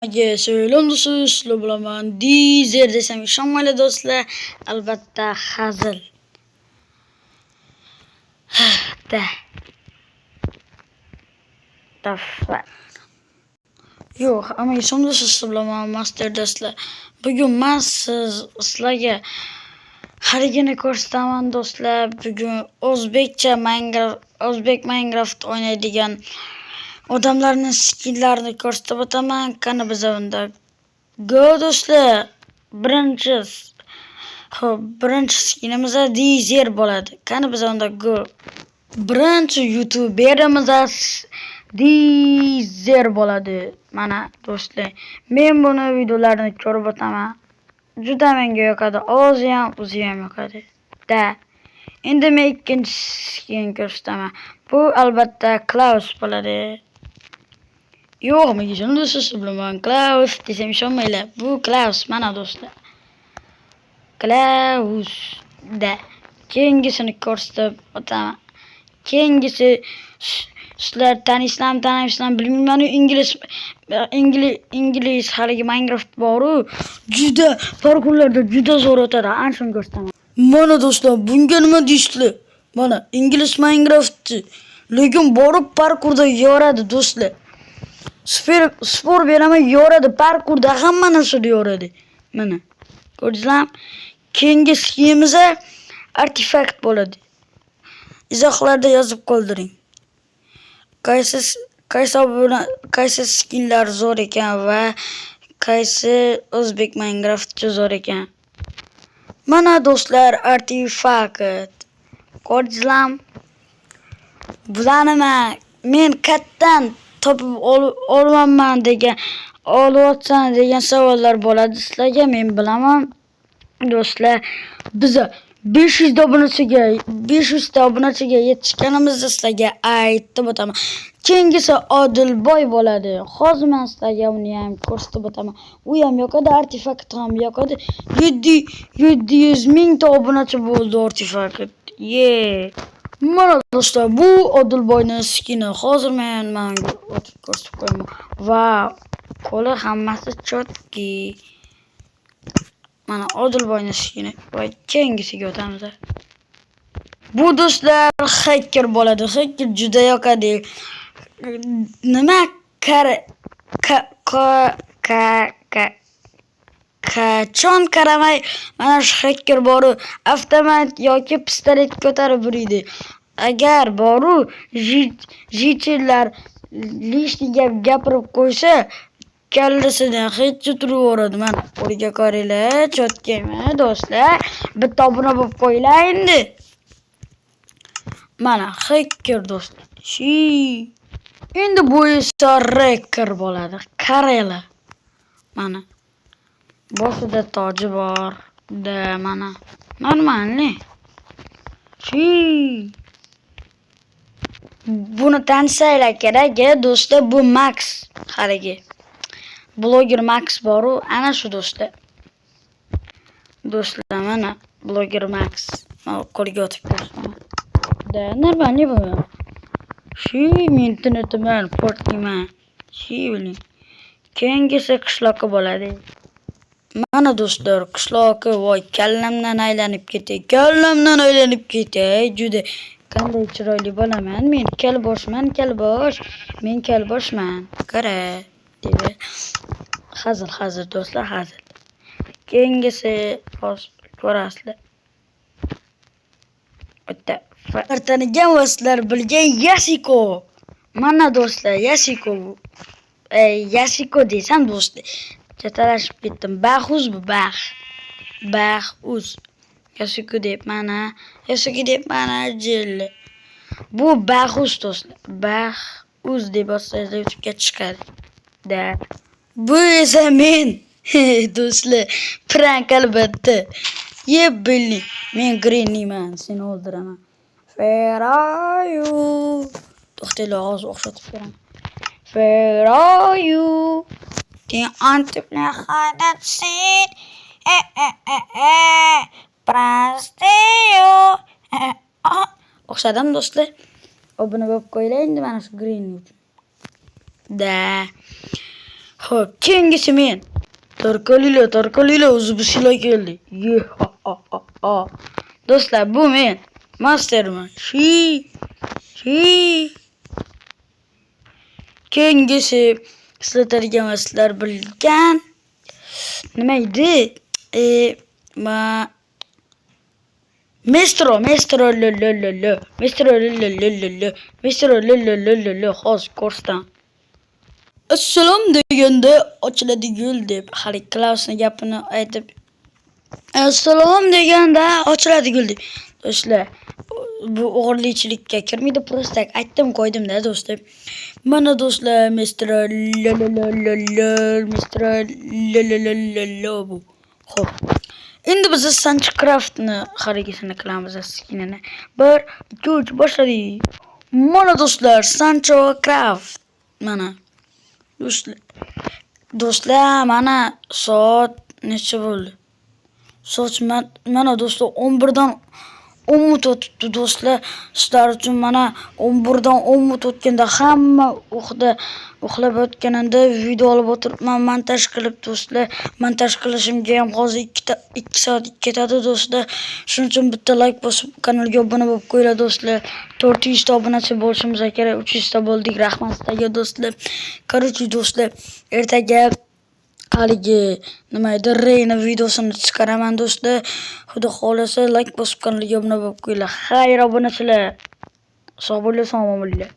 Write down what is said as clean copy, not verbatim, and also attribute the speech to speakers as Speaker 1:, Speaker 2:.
Speaker 1: Selam do'stlar, sizlar bilan Dizer desam ishonmanglar do'stlar. Albatta hazil. Da. Tafa. Yo'q, ama ishonmanglar sizlar bilan Master do'stlar. Bugun men sizlarga harigini ko'rsataman do'stlar. Bugun O'zbek Minecraft o'ynaydigan odamlarning skinlarini ko'rsatib o'taman. Qani biz unda go do'stlar. Birinchi skinimiz Dizer bo'ladi. Qani biz unda go. Birinchi youtuberimiz Dizer bo'ladi. Mana do'stlar, men buni videolarini ko'rib o'taman. Juda menga yoqadi. Ovozi ham, o'zi ham yoqadi. Da. Endi men ikkinchi skin ko'rsataman. Bu albatta Klaus bo'ladi. Yo'q, men ishonasiz bilaman. Klaus desam ishonmanglar. Bu Klaus mana do'stlar. Klaus da. Keyingisini ko'rsatib o'taman. Keyingisi sizlar tanishsizlarmi bilmayman. Ingliz haligi Minecraft boru. Juda parkurlarda juda zo'r o'tadi. Ana shuni ko'rsataman. Mana do'stlar, bunga nima deysizlar? Mana ingliz Minecraftchi. Lekin borib parkurda yoradi do'stlar. Spor beraman yoradi, parkurda hamma narsada yoradi. Mana. Ko'rdingizlarmi? Keyingi skinimiz artefakt bo'ladi. Izohlarda yozib qoldiring. Qaysi skinlar zo'r ekan va qaysi o'zbek Minecraftchi zo'r ekan. Mana do'stlar, artefakt. Ko'rdingizlarmi? Bularni men qayerdan topib olaman olyapsan degan savollar bo'ladi sizlarga. Men bilaman do'stlar. Biz 500 ta obunachiga yetishganimizda sizlarga aytib o'taman. Keyingisi Odilboy bo'ladi. Hozir men sizlarga uni ham ko'rsatib o'taman. U ham yoqadi, artefakt ham yoqadi. 700 ming ta obunachi bo'ldi artefakt. Mana do'stlar, bu Odilboyning skini. Hozir men ko'rsatib qo'yaman. Va qo'li hammasi chotki. Mana Odilboyning skini. Va keyingisiga o'tamiz. Bu do'stlar hacker bo'ladi. Hacker juda yoqadi. Nima qachon qaramay mana shu hacker boru avtomat yoki pistolet ko'tarib yuradi. Agar boru jichillar lishni gapirib qo'ysa, kallasidan hech turib o'radi. Mana qo'liga qaranglar, chotkaymi do'stlar? Bitta obuna bo'lib qo'yinglar endi. Mana hacker do'stlar. Endi bu esa reker bo'ladi. Qaranglar. Mana boshida toji bor. Da mana normalni. Buni tanishsanglar kerak do'stlar, bu Max haligi. Blogger Max boru, ana shu do'stlar. Do'stlar mana Blogger Max. Qo'liga otib ko'rsaman. Da normalni bu. Internetiman, portlayman. Biling. Keyingisi qishloqi bo'ladi. Mana do'stlar, qishloqi voy kallamdan aylanib ketay. Juda qanday chiroyli bo'laman. Men kalboshman. Men kalboshman. Qara, dedi. Hazil do'stlar, hazil. Keyingisi ko'rasizlar. O'ta tanigan va sizlar bilgan Yasiko. Mana do'stlar, Yasiko. Yasiko desam do'stlar. Chatalashib ketdim. Baxuz bu, Baxuz. Yasiko deb mana jilli. Bu Baxuz do'stlar. Baxuz deb yozsangiz YouTube'ga chiqadi. Da. Bu esa men. Do'stlar, prank albatta. Biling. Men Greenman, seni o'ldiraman. Ferayu. To'xtanglar, hozir o'xshatib beraman. Ferayu. Die Antiplechanet sieht. Prasteo. O'xshadim do'stlar. Obuna bo'lib qo'yinglar endi mana shu Green uchun. Da. Xo'p, keyingisi men. Tarqalinglar, o'zi bislar keldi. Ye, ha, ha, ha, ha. Do'stlar, bu men. Masterman. Keyingisi sizlar tanigan, sizlar bilgan nima edi? Ma Mestro, hozir ko'rsam. Assalom deganda ochiladi yo'l deb hali Klausning gapini aytib. Assalom deganda ochiladi yo'l deb. Do'stlar, bu o'g'irlikchilikka kirmaydi, prosta aytdim qo'ydim-da do'stlar. Mana do'stlar, Mestro bu. Xo'p. Endi biz Sanchcraftni harakatini qilamiz skinini. 1 2 3 boshladik. Mana do'stlar, Sanchcraft. Mana. Do'stlar, mana soat necha bo'ldi? Soat mana do'stlar 11 dan 10 minut o'tibdi do'stlar. Sizlar uchun mana 11 dan 10 minut o'tganda hamma uxlab yotganida video olib o'tiribman, montaj qilib do'stlar. Montaj qilishimga ham hozir 2 soat ketadi do'stlar. Shuning uchun bitta like bosib, kanalga obuna bo'lib qo'yinglar do'stlar. 400 ta obunachi bo'lishimiz kerak. 300 ta bo'ldik. Rahmat sizlarga do'stlar. Короче do'stlar, ertaga haligi nima edi, Reyna videosini chiqaraman do'stlar. Xudo xolasa like bosib kanalga obuna bo'lib qo'yinglar. Xayr obunachilar. Sog' bo'linglar, omon bo'linglar.